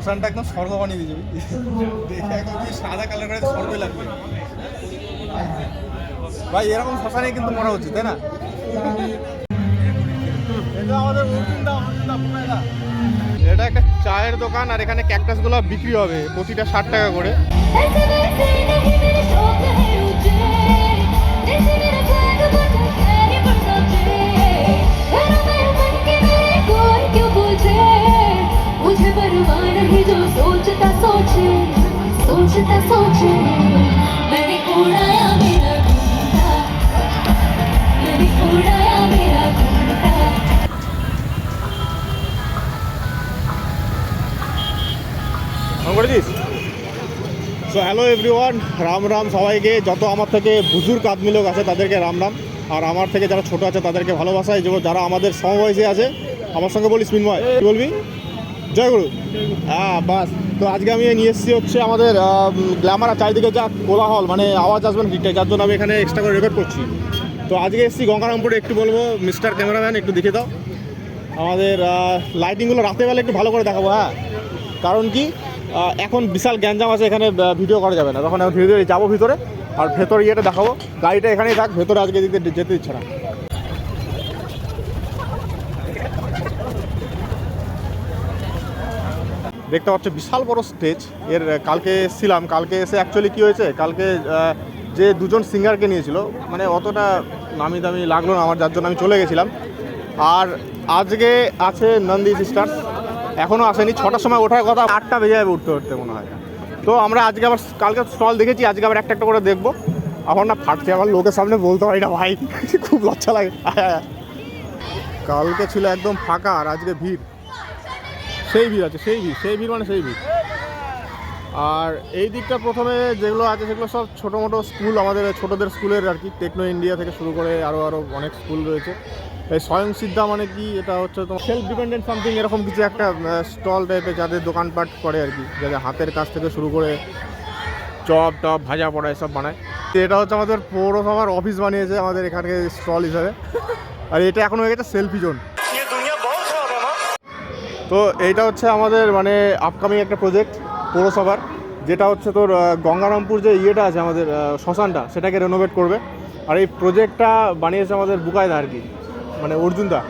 শ্মশানটা একদম স্বর্গ বানিয়ে দিয়েছে, দেখে একদম সাদা কালার করে স্বর্গই লাগবে ভাই। এরকম শ্মশানে কিন্তু মরা উচিত, তাই না? এটা আমাদের এটা একটা চায়ের দোকান, আর এখানে ক্যাকটাসগুলো বিক্রি হবে প্রতিটা 60 টাকা করে। सोचता सोचे मैंने उड़ाया मेरा घूमता, मैंने उड़ाया मेरा घूमता। So hello everyone, Ram Ram সবাইকে। যত আমার থেকে বুজুর্গ আদমি লোক আছে তাদেরকে রাম রাম, আর আমার থেকে যারা ছোট আছে তাদেরকে ভালোবাসা। এই যারা আমাদের সমবয়সী আছে, আমার সঙ্গে বলিস মিনময়, কি বলবি? জয় গুরু। হ্যাঁ বাস। তো আজকে আমি নিয়ে এসেছি হচ্ছে আমাদের গ্ল্যামার, চারিদিকে যা কোলাহল, মানে আওয়াজ আসবে না ঠিকঠাক, যার জন্য আমি এখানে এক্সট্রা করে রেকর্ড করছি। তো আজকে এসেছি গঙ্গারামপুরে। একটু বলবো মিস্টার ক্যামেরাম্যান একটু দেখে দাও আমাদের লাইটিংগুলো রাতের বেলা একটু ভালো করে দেখাবো। হ্যাঁ, কারণ কি এখন বিশাল গ্যাঞ্জাম আছে, এখানে ভিডিও করা যাবে না। তখন আমি ধীরে ধীরে যাবো ভিতরে, আর ভেতরে ইয়েটা দেখাবো। গাড়িটা এখানেই থাক, ভেতরে আজকে এদিকে যেতে দিচ্ছে না। দেখতে পাচ্ছ বিশাল বড় স্টেজ। এর কালকে এসেছিলাম, কালকে এসে অ্যাকচুয়ালি কী হয়েছে, কালকে যে দুজন সিঙ্গারকে নিয়েছিল, মানে অতটা নামি দামি লাগলো না আমার, যার জন্য আমি চলে গেছিলাম। আর আজকে আছে নন্দী সিস্টার্স, এখনও আসেনি। 6টার সময় ওঠার কথা, 8টা বেজে যাবে উঠতে উঠতে মনে হয়। তো আমরা আজকে আবার কালকে স্টল দেখেছি, আজকে আবার একটা একটা করে দেখবো। এখন না ফাটছে, আমার লোকের সামনে বলতে পারি না ভাই, খুব লজ্জা লাগে। কালকে ছিল একদম ফাঁকা, আর আজকে ভিড়, সেই ভিড় আছে, সেই ভিড় মানে সেই ভিড়। আর এই দিকটা প্রথমে যেগুলো আছে সেগুলো সব ছোটো মোটো স্কুল, আমাদের ছোটোদের স্কুলের আর কি। টেকনো ইন্ডিয়া থেকে শুরু করে আরও অনেক স্কুল রয়েছে। এই স্বয়ংসিদ্ধা মানে কি, এটা হচ্ছে তোমার সেলফ ডিপেন্ডেন্ট সামথিং, এরকম কিছু একটা স্টল টাইপের, যাদের দোকানপাট করে আর কি, যাদের হাতের কাজ থেকে শুরু করে চপ টপ ভাজা পড়া এসব বানায়। তো এটা হচ্ছে আমাদের পৌরসভার অফিস বানিয়েছে আমাদের এখানকে স্টল হিসাবে। আর এটা এখন হয়ে গেছে সেলফি জোন। তো এইটা হচ্ছে আমাদের মানে আপকামিং একটা প্রজেক্ট পৌরসভার, যেটা হচ্ছে তোর গঙ্গারামপুর যে ইয়েটা আছে আমাদের শ্মশানটা, সেটাকে রেনোভেট করবে। আর এই প্রজেক্টটা বানিয়েছে আমাদের বুকায়দা আর কি, মানে অর্জুনদা,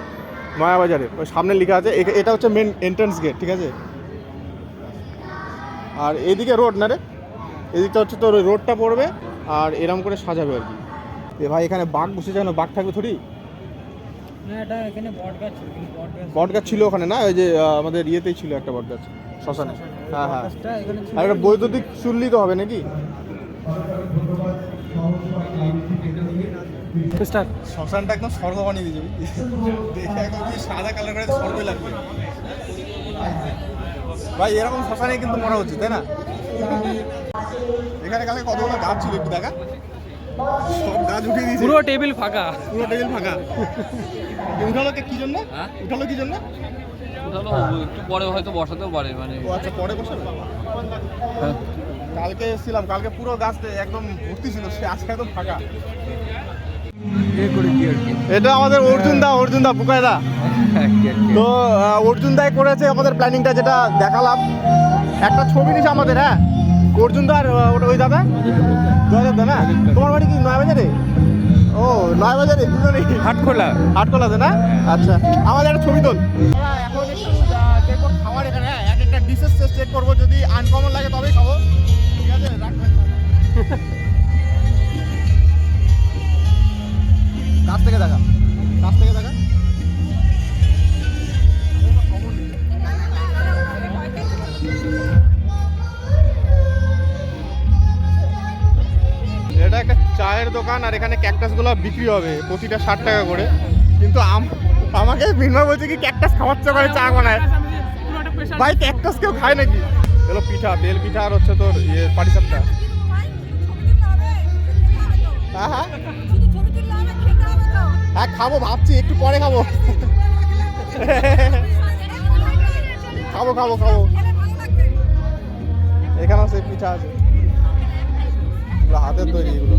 মায়াবাজারে। ওই সামনে লেখা আছে, এটা হচ্ছে মেন এন্ট্রান্স গেট, ঠিক আছে। আর এইদিকে রোড না রে, এদিকটা হচ্ছে তোর রোডটা পড়বে, আর এরম করে সাজাবে আর কি। এ ভাই এখানে বাঘ বসে যায় না, বাঘ থাকবে থোড়ি না। এটা এখানে বটগাছ ছিল ওখানে না, ওই যে আমাদের ইয়েতেই ছিল একটা বটগাছ শ্মশানে। হ্যাঁ হ্যাঁ, আর একটা বৈদ্যুতিক চুল্লি তো হবে নাকি। শ্মশানটা একদম স্বর্গ বানিয়ে দিয়েছে, দেখে একদম সাদা কালার করে স্বর্গই লাগবে ভাই। এরকম শ্মশানে কিন্তু মরা উচিত, তাই না? এখানে কালকে কতগুলো গাছ ছিল একটু দেখা, সব গাছ উঠিয়ে দিয়েছে, পুরো টেবিল ফাঁকা, পুরো টেবিল ফাঁকা। উঠালো কি জন্য? উঠালো কি জন্য? উঠালো একটু পরে হয়তো বসাতেও পারে, মানে ও আচ্ছা, পরে বসাবে। কালকে এসেছিলাম, কালকে পুরো গাছ একদম ভর্তি ছিল, সে আজকে একদম ফাঁকা। এটা আমাদের অর্জুনদা বুকায়দা। তো অর্জুনদাই করেছে আমাদের প্ল্যানিংটা, যেটা দেখালাম। একটা ছবি নিছে আমাদের। হ্যাঁ, অর্জুনদার ওই দাদা, জয়দেব না? তোমার বাড়ি কি নয়াবাজারে? ও নয়াবাজারে, দুজনেই হাটখোলাতে না? আচ্ছা, আমাদের একটা ছবি তোল। এখন একটু দেখবো খাবার এখানে। হ্যাঁ, এক একটা ডিশেস চেক করবো, যদি আনকমন লাগে তবেই খাবো, ঠিক আছে? কাছ থেকে দেখা। এটা একটা চায়ের দোকান, আর এখানে ক্যাকটাসগুলো বিক্রি হবে প্রতিটা 60 টাকা করে। কিন্তু আমাকে বিনয় বলছে কি ক্যাকটাস খাওয়াচ্ছে করে চা বানায়। ভাই ক্যাকটাস কেউ খায় নাকি? এলো পিঠা, তেল পিঠা, আর হচ্ছে তোর পাটিসাপটা। হ্যাঁ হ্যাঁ হ্যাঁ, খাবো ভাবছি, একটু পরে খাবো। খাবো এখানেও সেই পিঠা আছে, হাতের তৈরি এগুলো।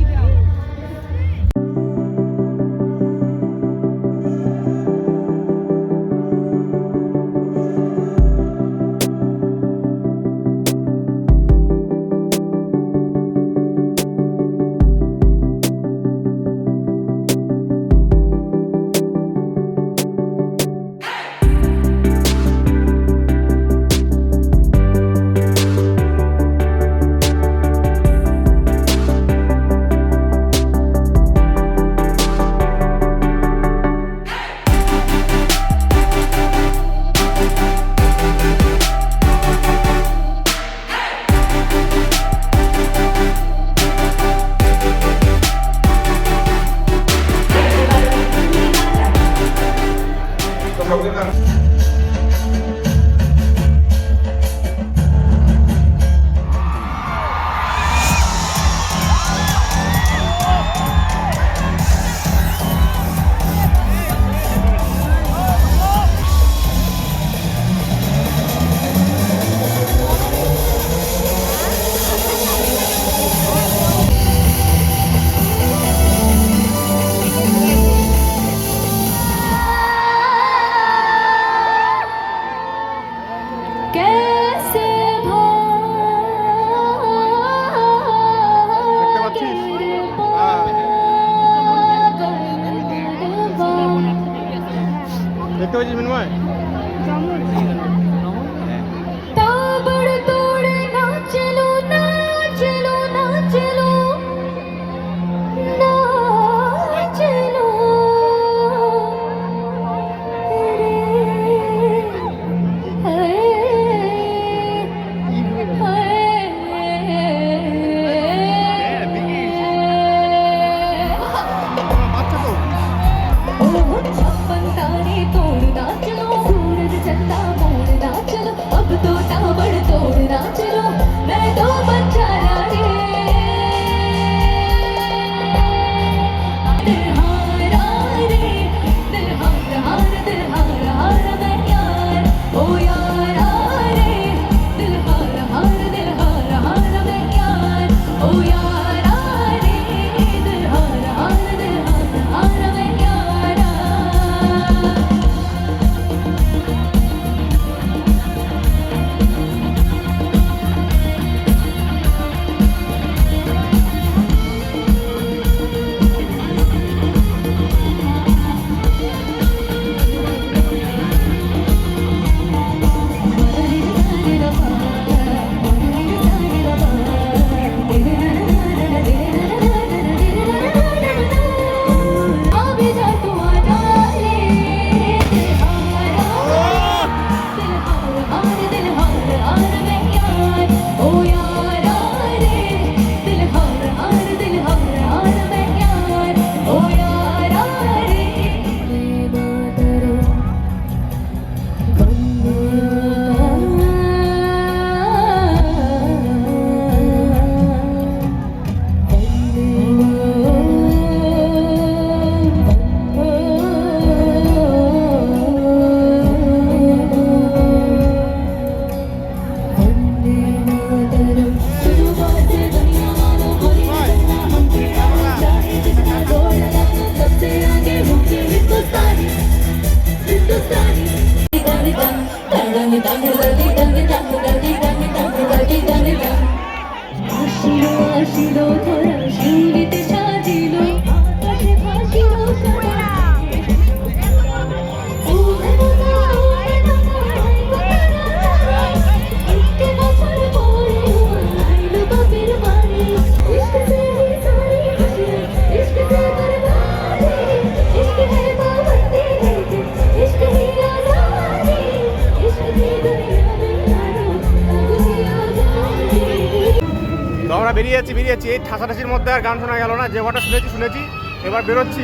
বেরিয়েছি এই ঠাসাঠাসির মধ্যে আর গান শোনা গেল না, যে কটা শুনেছি এবার বেরোচ্ছি।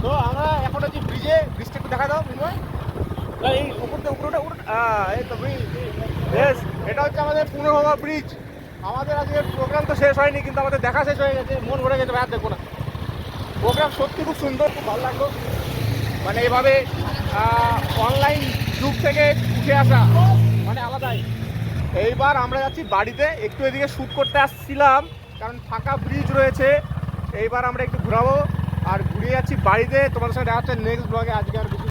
তো আমরা এখন আছি ব্রিজটা একটু দেখা দাও বিনয়। এই উপরে এই তো ব্রিজ, বেশ, এটা হচ্ছে আমাদের পুনর্ভবা ব্রিজ। আমাদের আজকের প্রোগ্রাম তো শেষ হয়নি, কিন্তু আমাদের দেখা শেষ হয়ে গেছে, মন ভরে গেছে, আর দেখবো না। প্রোগ্রাম সত্যি খুব সুন্দর, খুব ভালো লাগলো, মানে এভাবে অনলাইন যুগ থেকে উঠে আসা মানে আলাদাই। এইবার আমরা যাচ্ছি বাড়িতে, একটু এদিকে শ্যুট করতে আসছিলাম কারণ ফাঁকা ব্রিজ রয়েছে। এইবার আমরা একটু ঘোরাবো আর ঘুরে যাচ্ছি বাড়িতে। তোমাদের সঙ্গে দেখা হচ্ছে নেক্সট ব্লগে। আজকে আর কিছু